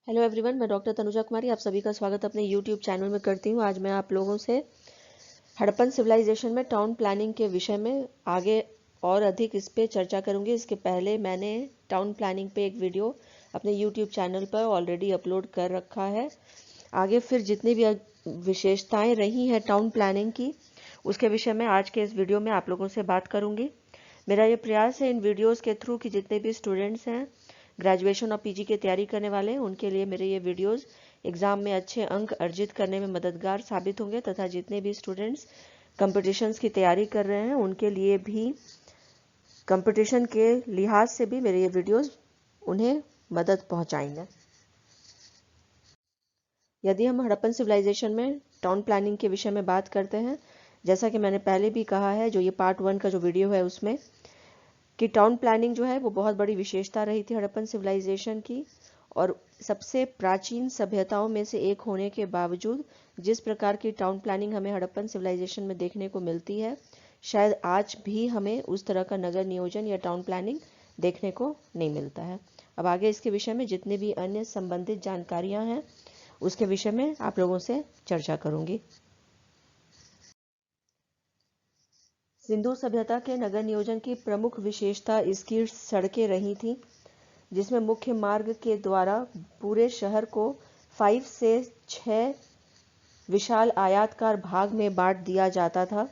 Hello everyone, मैं doctor Tanuja कुमारी आप सभी का स्वागत अपने यूट्यूब चैनल में करती हूँ। आज मैं आप लोगों से हड़प्पन सिविलाइजेशन में टाउन प्लानिंग के विषय में आगे और अधिक इस पे चर्चा करूँगी। इसके पहले मैंने टाउन प्लानिंग पे एक वीडियो अपने यूट्यूब चैनल पर ऑलरेडी अपलोड कर रखा है। आगे फिर जितनी भी विशेषताएँ रही हैं टाउन प्लानिंग की, उसके विषय में आज के इस वीडियो में आप लोगों से बात करूँगी। मेरा ये प्रयास है इन वीडियोज़ के थ्रू कि जितने भी स्टूडेंट्स हैं, ग्रेजुएशन और पीजी की तैयारी करने वाले हैं, उनके लिए मेरे ये वीडियोस एग्ज़ाम में अच्छे अंक अर्जित करने में मददगार साबित होंगे, तथा जितने भी स्टूडेंट्स कंपटीशंस की तैयारी कर रहे हैं उनके लिए भी कंपटीशन के लिहाज से भी मेरे ये वीडियोस उन्हें मदद पहुंचाएंगे। यदि हम हड़प्पन सिविलाइजेशन में टाउन प्लानिंग के विषय में बात करते हैं, जैसा कि मैंने पहले भी कहा है, जो ये पार्ट 1 का जो वीडियो है उसमें, कि टाउन प्लानिंग जो है वो बहुत बड़ी विशेषता रही थी हड़प्पन सिविलाइजेशन की। और सबसे प्राचीन सभ्यताओं में से एक होने के बावजूद जिस प्रकार की टाउन प्लानिंग हमें हड़प्पन सिविलाइजेशन में देखने को मिलती है, शायद आज भी हमें उस तरह का नगर नियोजन या टाउन प्लानिंग देखने को नहीं मिलता है। अब आगे इसके विषय में जितनी भी अन्य संबंधित जानकारियां हैं उसके विषय में आप लोगों से चर्चा करूंगी। सिंधु सभ्यता के नगर नियोजन की प्रमुख विशेषता इसकी सड़कें रही थी, जिसमें मुख्य मार्ग के द्वारा पूरे शहर को 5 से 6 विशाल आयताकार भाग में बांट दिया जाता था।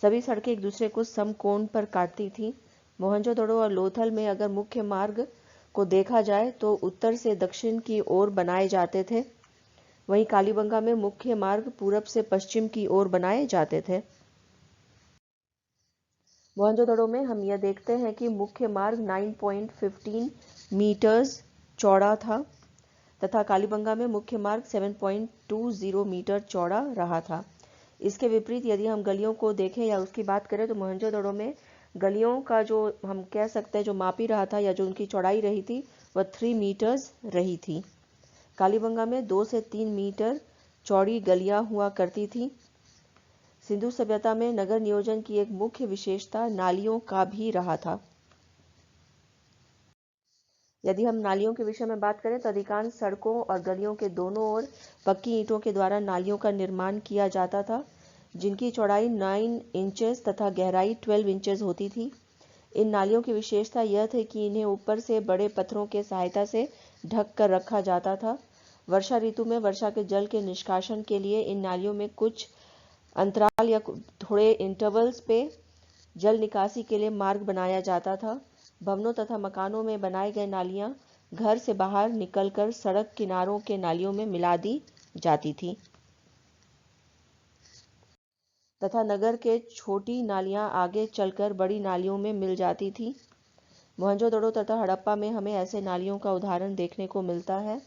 सभी सड़कें एक दूसरे को समकोण पर काटती थीं। मोहनजोदड़ो और लोथल में अगर मुख्य मार्ग को देखा जाए तो उत्तर से दक्षिण की ओर बनाए जाते थे, वहीं कालीबंगा में मुख्य मार्ग पूरब से पश्चिम की ओर बनाए जाते थे। मोहनजोदड़ो में हम यह देखते हैं कि मुख्य मार्ग 9.15 मीटर्स चौड़ा था तथा कालीबंगा में मुख्य मार्ग 7.20 मीटर चौड़ा रहा था। इसके विपरीत यदि हम गलियों को देखें या उसकी बात करें तो मोहनजोदड़ो में गलियों का जो हम कह सकते हैं जो मापी रहा था या जो उनकी चौड़ाई रही थी वह 3 मीटर्स रही थी। कालीबंगा में 2 से 3 मीटर चौड़ी गलियां हुआ करती थी। सिंधु सभ्यता में नगर नियोजन की एक मुख्य विशेषता नालियों का भी रहा था। यदि हम नालियों के विषय में बात करें तो अधिकांश सड़कों और गलियों के दोनों ओर पक्की ईंटों के द्वारा नालियों का निर्माण किया जाता था, जिनकी चौड़ाई 9 इंचेस तथा गहराई 12 इंचेस होती थी। इन नालियों की विशेषता यह थी कि इन्हें ऊपर से बड़े पत्थरों के सहायता से ढक कर रखा जाता था। वर्षा ऋतु में वर्षा के जल के निष्कासन के लिए इन नालियों में कुछ अंतराल या थोड़े इंटरवल्स पे जल निकासी के लिए मार्ग बनाया जाता था। भवनों तथा मकानों में बनाई गई नालियां घर से बाहर निकलकर सड़क किनारों के नालियों में मिला दी जाती थी तथा नगर के छोटी नालियां आगे चलकर बड़ी नालियों में मिल जाती थी। मोहनजोदड़ो तथा हड़प्पा में हमें ऐसे नालियों का उदाहरण देखने को मिलता है,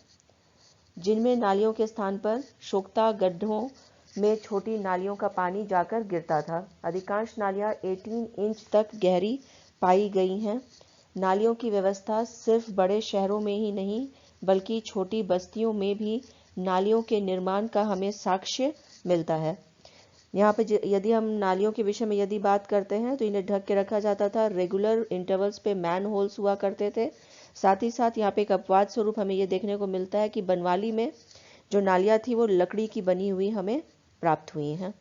जिनमें नालियों के स्थान पर सोख्ता गड्ढों में छोटी नालियों का पानी जाकर गिरता था। अधिकांश नालियां 18 इंच तक गहरी पाई गई हैं। नालियों की व्यवस्था सिर्फ बड़े शहरों में ही नहीं बल्कि छोटी बस्तियों में भी नालियों के निर्माण का हमें साक्ष्य मिलता है। यहाँ पे यदि हम नालियों के विषय में यदि बात करते हैं तो इन्हें ढक के रखा जाता था। रेगुलर इंटरवल्स पे मैन होल्स हुआ करते थे। साथ ही साथ यहाँ पे एक अपवाद स्वरूप हमें ये देखने को मिलता है कि बनवाली में जो नालियाँ थी वो लकड़ी की बनी हुई हमें प्राप्त हुई हैं।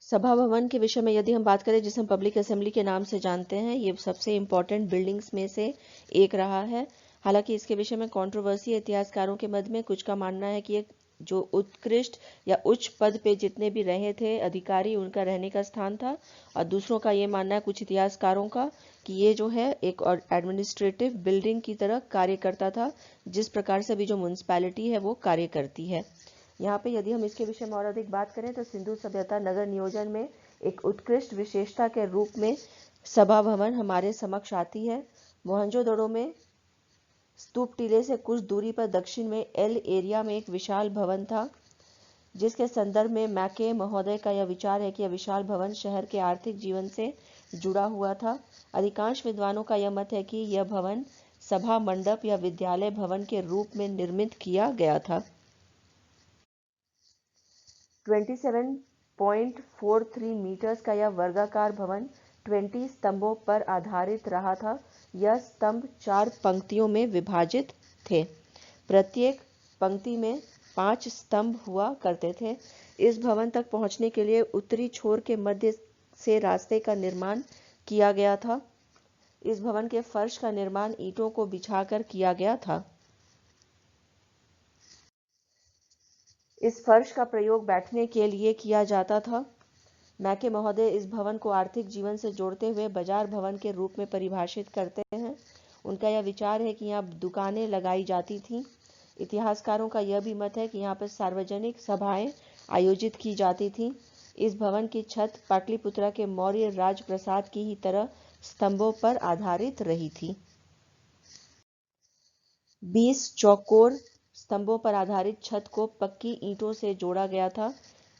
सभा भवन के विषय में यदि हम बात करें, जिसे हम पब्लिक असेंबली के नाम से जानते हैं, ये सबसे इम्पोर्टेंट बिल्डिंग्स में से एक रहा है। हालांकि इसके विषय में कंट्रोवर्सी, इतिहासकारों के मध्य में कुछ का मानना है कि एक जो उत्कृष्ट या उच्च पद पे जितने भी रहे थे अधिकारी, उनका रहने का स्थान था, और दूसरों का ये मानना है, कुछ इतिहासकारों का, कि ये जो है एक एडमिनिस्ट्रेटिव बिल्डिंग की तरह कार्य करता था, जिस प्रकार से भी जो म्यूनसिपैलिटी है वो कार्य करती है। यहाँ पे यदि हम इसके विषय में और अधिक बात करें तो सिंधु सभ्यता नगर नियोजन में एक उत्कृष्ट विशेषता के रूप में सभा भवन हमारे समक्ष आती है। मोहनजोदड़ो में स्तूप टीले से कुछ दूरी पर दक्षिण में एल एरिया में एक विशाल भवन था, जिसके संदर्भ में मैके महोदय का यह विचार है कि यह विशाल भवन शहर के आर्थिक जीवन से जुड़ा हुआ था। अधिकांश विद्वानों का यह मत है कि यह भवन सभा मंडप या विद्यालय भवन के रूप में निर्मित किया गया था। 27.43 मीटर्स का यह वर्गाकार भवन 20 स्तंभों पर आधारित रहा था। यह स्तंभ 4 पंक्तियों में विभाजित थे। प्रत्येक पंक्ति में 5 स्तंभ हुआ करते थे। इस भवन तक पहुंचने के लिए उत्तरी छोर के मध्य से रास्ते का निर्माण किया गया था। इस भवन के फर्श का निर्माण ईंटों को बिछाकर किया गया था। इस फर्श का प्रयोग बैठने के लिए किया जाता था। मैके महोदय इस भवन को आर्थिक जीवन से जोड़ते हुए बाजार भवन के रूप में परिभाषित करते हैं। उनका यह विचार है कि यहाँ दुकानें लगाई जाती थीं। इतिहासकारों का यह भी मत है कि यहाँ पर सार्वजनिक सभाएं आयोजित की जाती थीं। इस भवन की छत पाटलिपुत्रा के मौर्य राजप्रासाद की ही तरह स्तंभों पर आधारित रही थी। 20 चौकोर स्तंभों पर आधारित छत को पक्की ईंटों से जोड़ा गया था।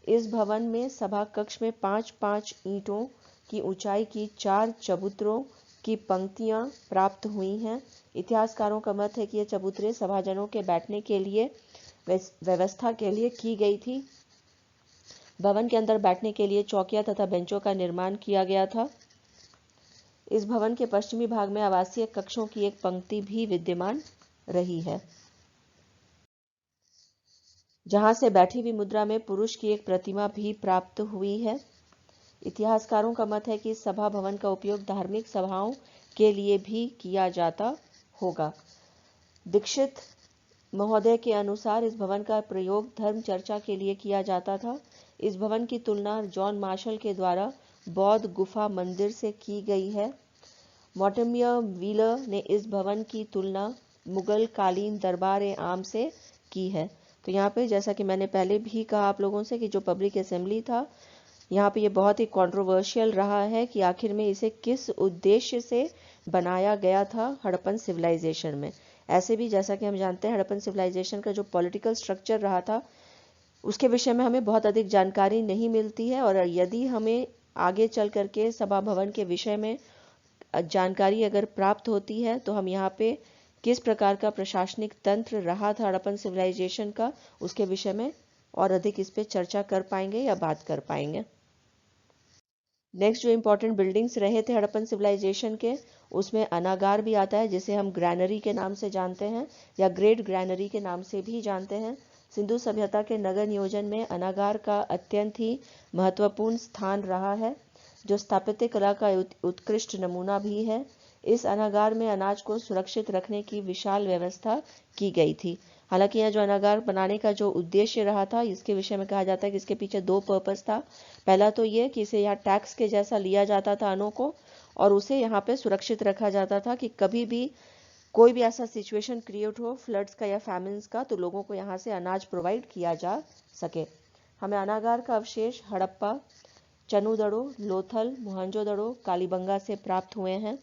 इस भवन में सभा कक्ष में 5-5 ईंटों की ऊंचाई की 4 चबूतरों की पंक्तियां प्राप्त हुई हैं। इतिहासकारों का मत है कि ये चबूतरे सभाजनों के बैठने के लिए व्यवस्था के लिए की गई थी। भवन के अंदर बैठने के लिए चौकियां तथा बेंचों का निर्माण किया गया था। इस भवन के पश्चिमी भाग में आवासीय कक्षों की एक पंक्ति भी विद्यमान रही है, जहां से बैठी हुई मुद्रा में पुरुष की एक प्रतिमा भी प्राप्त हुई है। इतिहासकारों का मत है कि सभा भवन का उपयोग धार्मिक सभाओं के लिए भी किया जाता होगा। दीक्षित महोदय के अनुसार इस भवन का प्रयोग धर्म चर्चा के लिए किया जाता था। इस भवन की तुलना जॉन मार्शल के द्वारा बौद्ध गुफा मंदिर से की गई है। मॉर्टिमियर व्हीलर ने इस भवन की तुलना मुगल कालीन दरबार आम से की है। तो यहाँ पे जैसा कि मैंने पहले भी कहा आप लोगों से कि जो पब्लिक असेंबली था, यहाँ पे ये बहुत ही कंट्रोवर्शियल रहा है कि आखिर में इसे किस उद्देश्य से बनाया गया था हड़प्पन सिविलाइजेशन में। ऐसे भी जैसा कि हम जानते हैं हड़प्पन सिविलाइजेशन का जो पॉलिटिकल स्ट्रक्चर रहा था उसके विषय में हमें बहुत अधिक जानकारी नहीं मिलती है, और यदि हमें आगे चल करके सभा भवन के विषय में जानकारी अगर प्राप्त होती है तो हम यहाँ पे किस प्रकार का प्रशासनिक तंत्र रहा था हड़प्पन सिविलाइजेशन का, उसके विषय में और अधिक इस पे चर्चा कर पाएंगे या बात कर पाएंगे। नेक्स्ट जो इम्पोर्टेंट बिल्डिंग्स रहे थे हड़प्पन सिविलाइजेशन के, उसमें अनागार भी आता है, जिसे हम ग्रैनरी के नाम से जानते हैं या ग्रेट ग्रैनरी के नाम से भी जानते हैं। सिंधु सभ्यता के नगर नियोजन में अनागार का अत्यंत ही महत्वपूर्ण स्थान रहा है, जो स्थापत्य कला का उत्कृष्ट नमूना भी है। इस अनागार में अनाज को सुरक्षित रखने की विशाल व्यवस्था की गई थी। हालांकि यह जो अनागार बनाने का जो उद्देश्य रहा था, इसके विषय में कहा जाता है कि इसके पीछे 2 पर्पस था। पहला तो ये कि इसे यहाँ टैक्स के जैसा लिया जाता था अनों को, और उसे यहाँ पे सुरक्षित रखा जाता था कि कभी भी कोई भी ऐसा सिचुएशन क्रिएट हो फ्लड्स का या फैमिन्स का, तो लोगों को यहाँ से अनाज प्रोवाइड किया जा सके। हमें अनागार का अवशेष हड़प्पा, चनुदड़ो, लोथल, मोहनजोदड़ो, कालीबंगा से प्राप्त हुए हैं।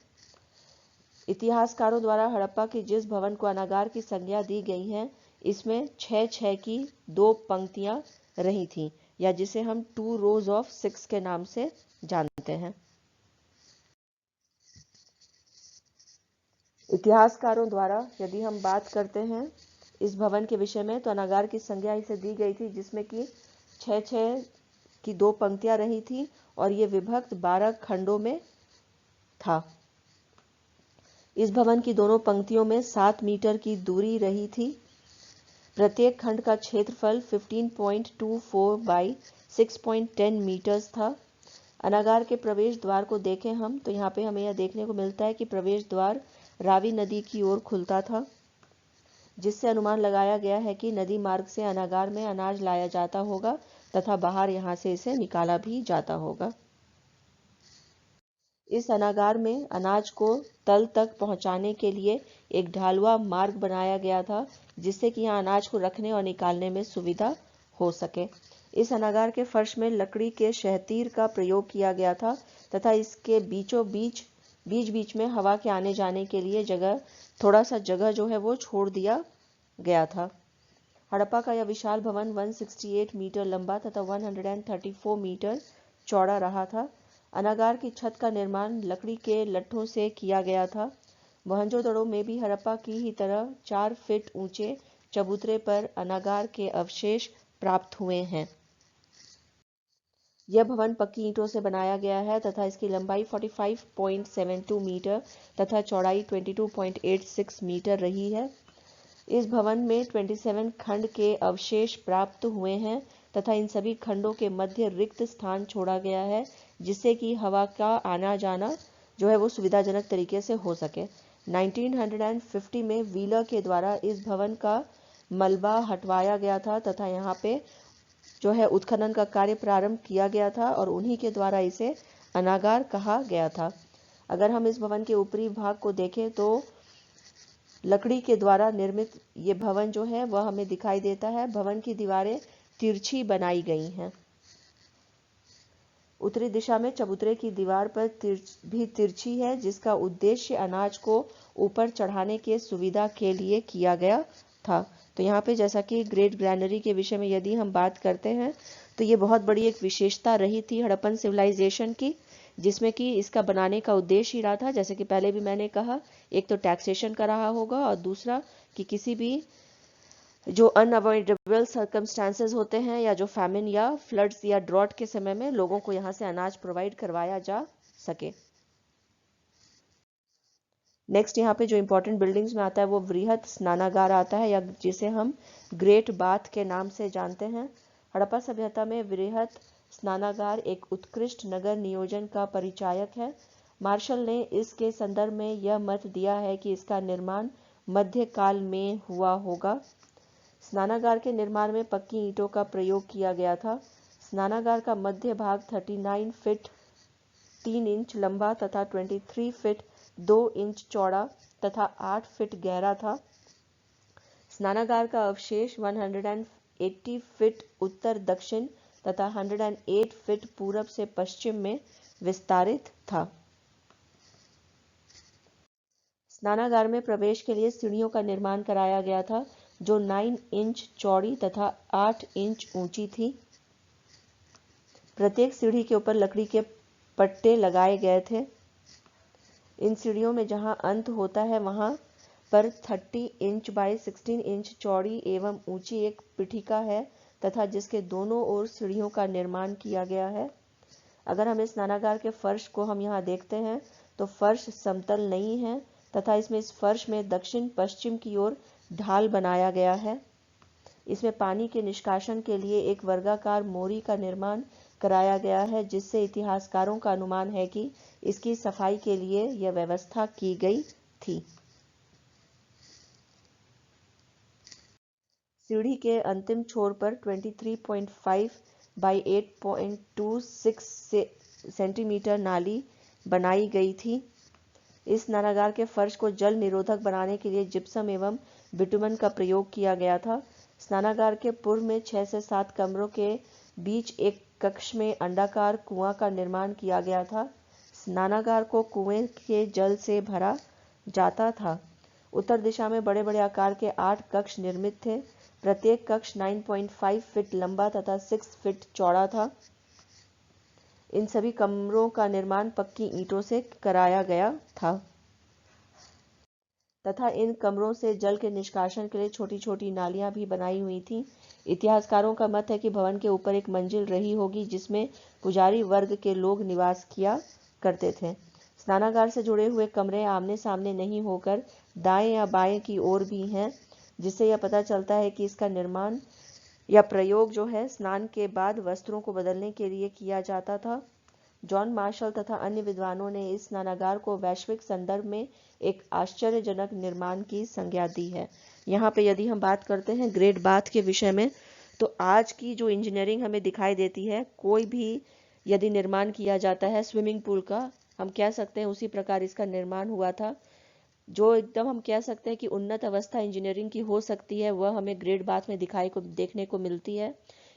इतिहासकारों द्वारा हड़प्पा के जिस भवन को अनागार की संज्ञा दी गई है, इसमें 6-6 की 2 पंक्तियां रही थीं, या जिसे हम 2 rows of 6 के नाम से जानते हैं। इतिहासकारों द्वारा यदि हम बात करते हैं इस भवन के विषय में, तो अनागार की संज्ञा इसे दी गई थी, जिसमें कि 6-6 की 2 पंक्तियां रही थी और ये विभक्त 12 खंडों में था। इस भवन की दोनों पंक्तियों में 7 मीटर की दूरी रही थी। प्रत्येक खंड का क्षेत्रफल 15.24 बाई 6.10 मीटर्स था। अनागार के प्रवेश द्वार को देखें हम, तो यहाँ पे हमें यह देखने को मिलता है कि प्रवेश द्वार रावी नदी की ओर खुलता था, जिससे अनुमान लगाया गया है कि नदी मार्ग से अनागार में अनाज लाया जाता होगा तथा बाहर यहाँ से इसे निकाला भी जाता होगा। इस अनागार में अनाज को तल तक पहुंचाने के लिए एक ढालुआ मार्ग बनाया गया था, जिससे कि यहाँ अनाज को रखने और निकालने में सुविधा हो सके। इस अनागार के फर्श में लकड़ी के शहतीर का प्रयोग किया गया था तथा इसके बीचों बीच में हवा के आने जाने के लिए थोड़ा सा जगह जो है वो छोड़ दिया गया था। हड़प्पा का यह विशाल भवन 168 मीटर लंबा तथा 134 मीटर चौड़ा रहा था। अनागार की छत का निर्माण लकड़ी के लट्ठों से किया गया था। मोहनजोदड़ो में भी हड़प्पा की ही तरह 4 फीट ऊंचे चबूतरे पर अनागार के अवशेष प्राप्त हुए हैं। यह भवन पक्की ईंटों से बनाया गया है तथा इसकी लंबाई 45.72 मीटर तथा चौड़ाई 22.86 मीटर रही है। इस भवन में 27 खंड के अवशेष प्राप्त हुए हैं तथा इन सभी खंडों के मध्य रिक्त स्थान छोड़ा गया है जिससे कि हवा का आना जाना जो है वो सुविधाजनक तरीके से हो सके। 1950 में व्हीलर के द्वारा इस भवन का मलबा हटवाया गया था तथा यहाँ पे जो है उत्खनन का कार्य प्रारंभ किया गया था और उन्हीं के द्वारा इसे अनागार कहा गया था। अगर हम इस भवन के ऊपरी भाग को देखें तो लकड़ी के द्वारा निर्मित ये भवन जो है वह हमें दिखाई देता है। भवन की दीवारें तिरछी बनाई गई हैं। उत्तरी दिशा में चबूतरे की दीवार पर भी तिरछी है जिसका उद्देश्य अनाज को ऊपर चढ़ाने के सुविधा के लिए किया गया था। तो यहाँ पे जैसा कि ग्रेट ग्रैनरी के विषय में यदि हम बात करते हैं तो ये बहुत बड़ी एक विशेषता रही थी हड़प्पन सिविलाइजेशन की, जिसमें कि इसका बनाने का उद्देश्य ही रहा था, जैसे कि पहले भी मैंने कहा, एक तो टैक्सेशन का रहा होगा और दूसरा कि किसी भी जो अनअवॉइडेबल सर्कमस्टांसेस होते हैं या जो फैमिन या फ्लड्स या ड्रॉट के समय में लोगों को यहाँ से अनाज प्रोवाइड करवाया जा सके। नेक्स्ट यहाँ पे जो इंपॉर्टेंट बिल्डिंग्स में आता है वो वृहत स्नानागार आता है या जिसे हम ग्रेट बाथ के नाम से जानते हैं। हड़प्पा सभ्यता में वृहत स्नानागार एक उत्कृष्ट नगर नियोजन का परिचायक है। मार्शल ने इसके संदर्भ में यह मत दिया है कि इसका निर्माण मध्यकाल में हुआ होगा। स्नानागार के निर्माण में पक्की ईंटों का प्रयोग किया गया था। स्नानागार का मध्य भाग 39 फीट 3 इंच लंबा तथा 23 फीट 2 इंच चौड़ा तथा 8 फीट गहरा था। स्नानागार का अवशेष 180 फीट उत्तर दक्षिण तथा 108 फीट पूरब से पश्चिम में विस्तारित था। स्नानागार में प्रवेश के लिए सीढ़ियों का निर्माण कराया गया था जो 9 इंच चौड़ी तथा 8 इंच ऊंची थी। प्रत्येक सीढ़ी के ऊपर लकड़ी के पट्टे लगाए गए थे। इन सीढ़ियों में जहां अंत होता है वहां पर 30 इंच बाय 16 इंच चौड़ी एवं ऊंची एक पीठिका है तथा जिसके दोनों ओर सीढ़ियों का निर्माण किया गया है। अगर हम इस स्नानागार के फर्श को हम यहाँ देखते हैं तो फर्श समतल नहीं है तथा इसमें इस फर्श में दक्षिण पश्चिम की ओर ढाल बनाया गया है। इसमें पानी के निष्कासन के लिए एक वर्गाकार मोरी का निर्माण कराया गया है जिससे इतिहासकारों का अनुमान है कि इसकी सफाई के लिए यह व्यवस्था की गई थी। सीढ़ी के अंतिम छोर पर 23.5 बाई 8.26 सेंटीमीटर नाली बनाई गई थी। इस स्नानागार के फर्श को जल निरोधक बनाने के लिए जिप्सम एवं बिटुमन का प्रयोग किया गया था। स्नानागार के पूर्व में 6 से 7 कमरों के बीच एक कक्ष में अंडाकार कुआं का निर्माण किया गया था। स्नानागार को कुएं के जल से भरा जाता था। उत्तर दिशा में बड़े बड़े आकार के 8 कक्ष निर्मित थे। प्रत्येक कक्ष 9.5 फीट लंबा तथा 6 फीट चौड़ा था। इन सभी कमरों का निर्माण पक्की ईंटों से कराया गया था तथा इन कमरों से जल के निष्कासन के लिए छोटी छोटी नालियां भी बनाई हुई थीं। इतिहासकारों का मत है कि भवन के ऊपर एक मंजिल रही होगी जिसमें पुजारी वर्ग के लोग निवास किया करते थे। स्नानागार से जुड़े हुए कमरे आमने सामने नहीं होकर दाएं या बाएं की ओर भी हैं, जिससे यह पता चलता है कि इसका निर्माण या प्रयोग जो है स्नान के बाद वस्त्रों को बदलने के लिए किया जाता था। जॉन मार्शल तथा अन्य विद्वानों ने इस स्नानागार को वैश्विक संदर्भ में एक आश्चर्यजनक निर्माण की संज्ञा दी है। यहाँ पे यदि हम बात करते हैं ग्रेट बाथ के विषय में तो आज की जो इंजीनियरिंग हमें दिखाई देती है, कोई भी यदि निर्माण किया जाता है स्विमिंग पूल का, हम कह सकते हैं उसी प्रकार इसका निर्माण हुआ था। जो एकदम हम कह सकते हैं कि उन्नत अवस्था इंजीनियरिंग की हो सकती है वह हमें ग्रेट बाथ में देखने को मिलती है।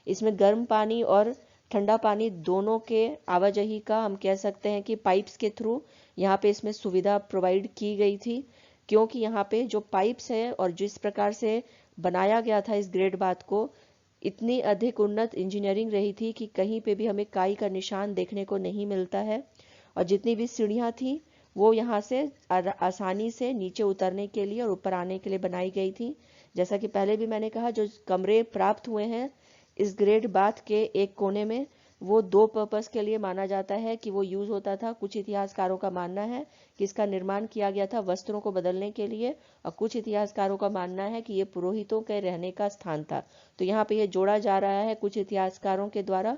इसमें गर्म पानी और ठंडा पानी दोनों के आवाजाही का हम कह सकते हैं कि पाइप्स के थ्रू यहाँ पे इसमें सुविधा प्रोवाइड की गई थी, क्योंकि यहाँ पे जो पाइप्स हैं और जिस प्रकार से बनाया गया था इस ग्रेट बाथ को, इतनी अधिक उन्नत इंजीनियरिंग रही थी कि कहीं पे भी हमें काई का निशान देखने को नहीं मिलता है। और जितनी भी सीढ़ियाँ थी वो यहाँ से आसानी से नीचे उतरने के लिए और ऊपर आने के लिए बनाई गई थी। जैसा कि पहले भी मैंने कहा, जो कमरे प्राप्त हुए हैं इस ग्रेट बाथ के एक कोने में वो दो पर्पस के लिए माना जाता है कि वो यूज होता था। कुछ इतिहासकारों का मानना है कि इसका निर्माण किया गया था वस्त्रों को बदलने के लिए, और कुछ इतिहासकारों का मानना है कि ये पुरोहितों के रहने का स्थान था। तो यहाँ पे ये जोड़ा जा रहा है कुछ इतिहासकारों के द्वारा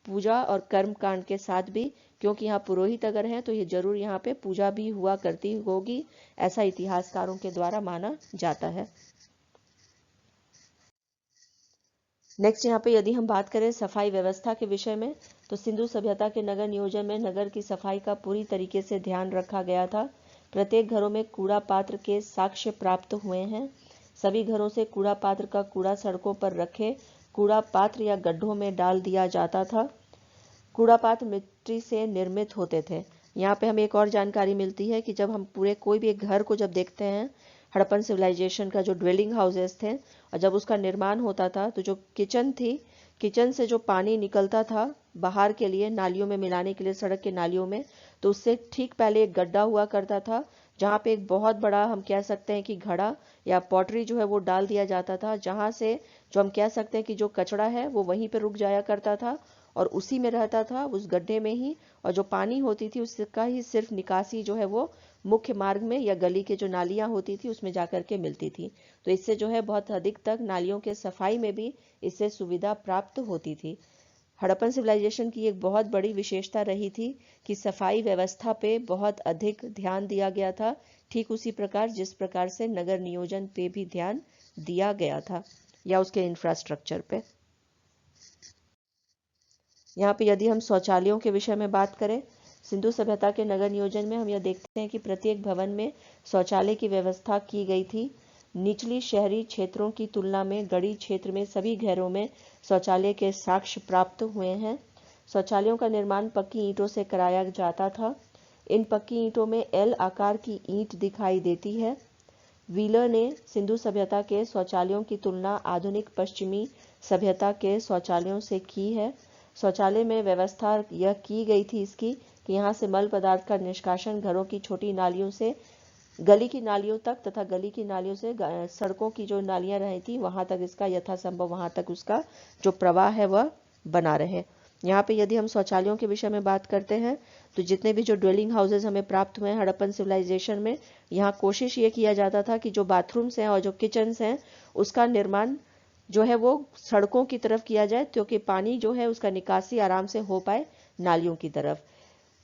पूजा और कर्म कांड के साथ भी, क्योंकि यहाँ पुरोहित अगर हैं तो ये जरूर यहाँ पे पूजा भी हुआ करती होगी, ऐसा इतिहासकारों के द्वारा माना जाता है। नेक्स्ट यहाँ पे यदि हम बात करें सफाई व्यवस्था के विषय में, तो सिंधु सभ्यता के नगर नियोजन में नगर की सफाई का पूरी तरीके से ध्यान रखा गया था। प्रत्येक घरों में कूड़ा पात्र के साक्ष्य प्राप्त हुए हैं। सभी घरों से कूड़ा पात्र का कूड़ा सड़कों पर रखे कूड़ा पात्र या गड्ढों में डाल दिया जाता था। कूड़ा पात्र मिट्टी से निर्मित होते थे। यहाँ पे हमें एक और जानकारी मिलती है कि जब हम पूरे कोई भी एक घर को जब देखते हैं, हड़प्पन सिविलाइजेशन का जो ड्वेलिंग हाउसेस थे, और जब उसका निर्माण होता था तो जो किचन थी, किचन से जो पानी निकलता था बाहर के लिए नालियों में मिलाने के लिए सड़क के नालियों में, तो उससे ठीक पहले एक गड्ढा हुआ करता था जहाँ पे एक बहुत बड़ा हम कह सकते हैं कि घड़ा या पॉटरी जो है वो डाल दिया जाता था, जहाँ से जो हम कह सकते हैं कि जो कचरा है वो वहीं पे रुक जाया करता था और उसी में रहता था उस गड्ढे में ही, और जो पानी होती थी उसका ही सिर्फ निकासी जो है वो मुख्य मार्ग में या गली के जो नालियां होती थी उसमें जाकर के मिलती थी। तो इससे जो है बहुत अधिक तक नालियों के सफाई में भी इससे सुविधा प्राप्त होती थी। हड़प्पन सिविलाइजेशन की एक बहुत बड़ी विशेषता रही थी कि सफाई व्यवस्था पे बहुत अधिक ध्यान दिया गया था, ठीक उसी प्रकार जिस प्रकार से नगर नियोजन पे भी ध्यान दिया गया था या उसके इंफ्रास्ट्रक्चर पे। यहाँ पे यदि हम शौचालयों के विषय में बात करें, सिंधु सभ्यता के नगर नियोजन में हम यह देखते हैं कि प्रत्येक भवन में शौचालय की व्यवस्था की गई थी। निचली शहरी क्षेत्रों की तुलना में गढ़ी क्षेत्र में सभी घरों में शौचालय के साक्ष्य प्राप्त हुए हैं। शौचालयों का निर्माण पक्की ईंटों से कराया जाता था। इन पक्की ईंटों में एल आकार की ईंट दिखाई देती है। व्हीलर ने सिंधु सभ्यता के शौचालयों की तुलना आधुनिक पश्चिमी सभ्यता के शौचालयों से की है। शौचालय में व्यवस्था यह की गई थी इसकी कि यहाँ से मल पदार्थ का निष्कासन घरों की छोटी नालियों से गली की नालियों तक तथा गली की नालियों से सड़कों की जो नालियां रही थी वहां तक इसका यथासंभव वहां तक उसका जो प्रवाह है वह बना रहे। यहाँ पे यदि हम शौचालयों के विषय में बात करते हैं तो जितने भी जो ड्वेलिंग हाउसेज हमें प्राप्त हुए हैं हड़प्पन सिविलाइजेशन में, यहाँ कोशिश ये किया जाता था कि जो बाथरूम्स हैं और जो किचन्स हैं उसका निर्माण जो है वो सड़कों की तरफ किया जाए, क्योंकि पानी जो है उसका निकासी आराम से हो पाए नालियों की तरफ।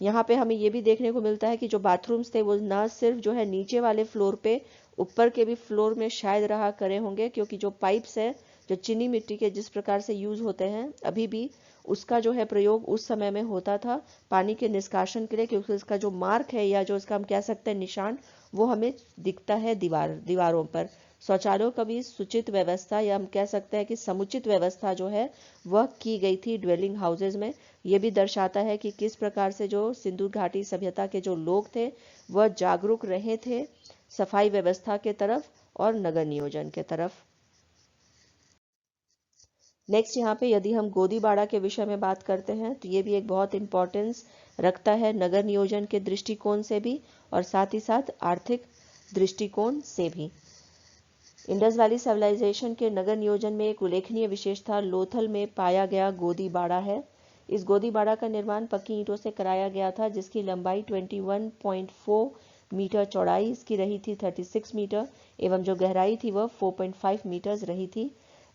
यहाँ पे हमें ये भी देखने को मिलता है कि जो बाथरूम्स थे वो न सिर्फ जो है नीचे वाले फ्लोर पे, ऊपर के भी फ्लोर में शायद रहा करे होंगे, क्योंकि जो पाइप्स हैं जो चीनी मिट्टी के जिस प्रकार से यूज होते हैं अभी भी उसका जो है प्रयोग उस समय में होता था पानी के निष्कासन के लिए, क्योंकि इसका जो मार्क है या जो इसका हम कह सकते हैं निशान वो हमें दिखता है दीवारों पर। शौचालयों का भी सुचित व्यवस्था या हम कह सकते हैं कि समुचित व्यवस्था जो है वह की गई थी ड्वेलिंग हाउसेज में। ये भी दर्शाता है कि किस प्रकार से जो सिंधु घाटी सभ्यता के जो लोग थे वह जागरूक रहे थे सफाई व्यवस्था के तरफ और नगर नियोजन के तरफ। नेक्स्ट यहाँ पे यदि हम गोदीबाड़ा के विषय में बात करते हैं तो ये भी एक बहुत इंपॉर्टेंस रखता है नगर नियोजन के दृष्टिकोण से भी और साथ ही साथ आर्थिक दृष्टिकोण से भी। इंडस वैली सिविलाइजेशन के नगर नियोजन में एक उल्लेखनीय विशेषता लोथल में पाया गया गोदीबाड़ा है। इस गोदीबाड़ा का निर्माण पक्की ईंटों से कराया गया था जिसकी लंबाई 21.4 मीटर, चौड़ाई इसकी रही थी 36 मीटर एवं जो गहराई थी वह 4.5 मीटर रही थी।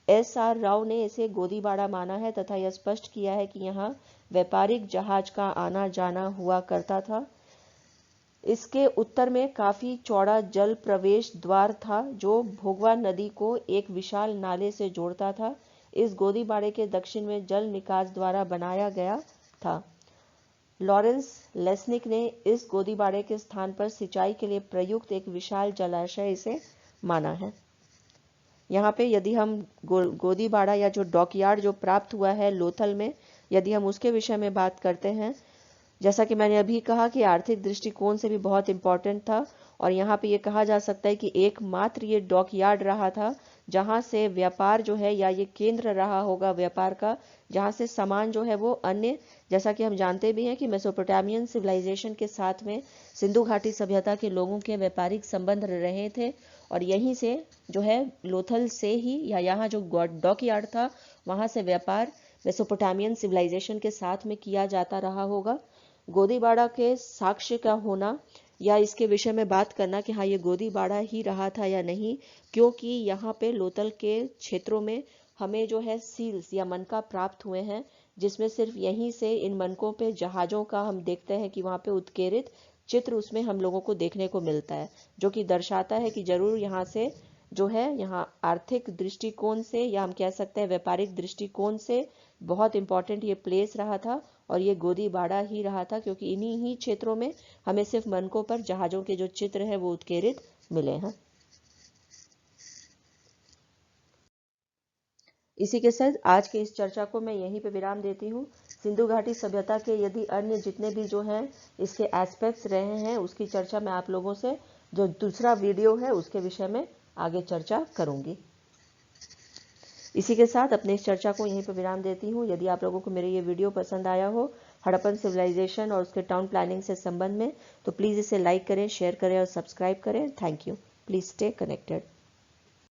एस.आर. राव ने इसे गोदीबाड़ा माना है तथा यह स्पष्ट किया है कि यहाँ व्यापारिक जहाज का आना जाना हुआ करता था। इसके उत्तर में काफी चौड़ा जल प्रवेश द्वार था जो भोगवा नदी को एक विशाल नाले से जोड़ता था। इस गोदीबाड़े के दक्षिण में जल निकास द्वारा बनाया गया था। लॉरेंस लेस्निक ने इस गोदीबाड़े के स्थान पर सिंचाई के लिए प्रयुक्त एक विशाल जलाशय इसे माना है। यहाँ पे यदि हम गोदीबाड़ा या जो डॉकयार्ड जो प्राप्त हुआ है लोथल में, यदि हम उसके विषय में बात करते हैं, जैसा कि मैंने अभी कहा कि आर्थिक दृष्टिकोण से भी बहुत इंपॉर्टेंट था और यहाँ पे ये कहा जा सकता है कि एकमात्र ये डॉकयार्ड रहा था जहाँ से व्यापार जो है या ये केंद्र रहा होगा व्यापार का, जहाँ से सामान जो है वो अन्य, जैसा कि हम जानते भी हैं कि मेसोपोटामियन सिविलाइजेशन के साथ में सिंधु घाटी सभ्यता के लोगों के व्यापारिक संबंध रहे थे और यहीं से जो है लोथल से ही या यहाँ जो डॉकयार्ड था वहाँ से व्यापार मेसोपोटामियन सिविलाइजेशन के साथ में किया जाता रहा होगा। गोदीबाड़ा के साक्ष्य का होना या इसके विषय में बात करना कि हाँ ये गोदीबाड़ा ही रहा था या नहीं, क्योंकि यहाँ पे लोथल के क्षेत्रों में हमें जो है सील्स या मनका प्राप्त हुए हैं, जिसमें सिर्फ यहीं से इन मनकों पे जहाज़ों का हम देखते हैं कि वहाँ पे उत्केरित चित्र उसमें हम लोगों को देखने को मिलता है, जो कि दर्शाता है कि जरूर यहाँ से जो है यहाँ आर्थिक दृष्टिकोण से या हम कह सकते हैं व्यापारिक दृष्टिकोण से बहुत इंपॉर्टेंट ये प्लेस रहा था और ये गोदीबाड़ा ही रहा था, क्योंकि इन्हीं ही क्षेत्रों में हमें सिर्फ मनकों पर जहाज़ों के जो चित्र हैं वो उत्केरित मिले हैं। इसी के साथ आज की इस चर्चा को मैं यहीं पे विराम देती हूँ। सिंधु घाटी सभ्यता के यदि अन्य जितने भी जो हैं इसके एस्पेक्ट्स रहे हैं उसकी चर्चा मैं आप लोगों से जो दूसरा वीडियो है उसके विषय में आगे चर्चा करूंगी। इसी के साथ अपने इस चर्चा को यहीं पर विराम देती हूँ। यदि आप लोगों को मेरे ये वीडियो पसंद आया हो हड़प्पन सिविलाइजेशन और उसके टाउन प्लानिंग से संबंध में, तो प्लीज़ इसे लाइक करें, शेयर करें और सब्सक्राइब करें। Thank you. Please stay connected.